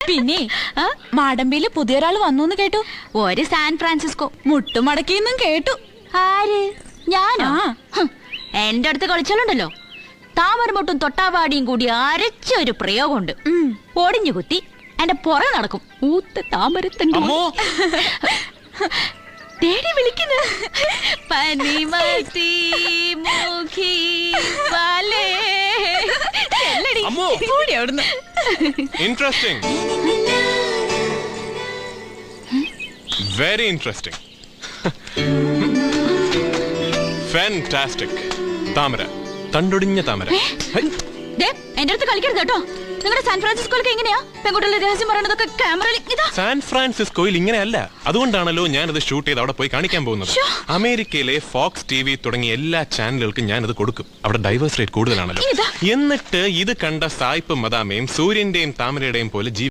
പിന്നെ മാടമ്പിയില് പുതിയൊരാള് വന്നു കേട്ടു. ഒരു സാൻ ഫ്രാൻസിസ്കോ മുട്ടുമടക്കിന്നും കേട്ടു. ആര്? ഞാനോ? എന്റെ അടുത്ത് കളിച്ചാലുണ്ടല്ലോ, താമരമൊട്ടും തൊട്ടാവാടിയും കൂടി അരച്ച ഒരു പ്രയോഗമുണ്ട്. ഒടിഞ്ഞു കുത്തി എന്റെ പുറകെ നടക്കും. ഊത്ത താമരത്തണ്ട് തേടി വിളിക്കുന്നു. പനിമത്തി Mukhi വാലേ. Interesting. Very interesting. Fantastic. താമര, തണ്ടൊടിഞ്ഞ താമര. എന്റെ അടുത്ത് കളിക്കരുത് കേട്ടോ. നിങ്ങളുടെ സാൻ ഫ്രാൻസിസ്കോയിലൊക്കെ എങ്ങനെയാ പെൺകുട്ടികളുടെ രഹസ്യം പറയണതൊക്കെ ക്യാമറയിൽ? സാൻ ഫ്രാൻസിസ്കോയിൽ ഇങ്ങനെയല്ല. അതുകൊണ്ടാണല്ലോ ഞാനത് ഷൂട്ട് ചെയ്ത് അവിടെ പോയി കാണിക്കാൻ പോകുന്നത്. അമേരിക്കയിലെ ഫോക്സ് TV തുടങ്ങിയ എല്ലാ ചാനലുകൾക്കും ഞാനത് കൊടുക്കും. അവിടെ ഡൈവേഴ്സ് റേറ്റ് കൂടുതലാണല്ലോ. എന്നിട്ട് ഇത് കണ്ട സായിപ്പും മദാമയും സൂര്യന്റെയും താമരയുടെയും പോലെ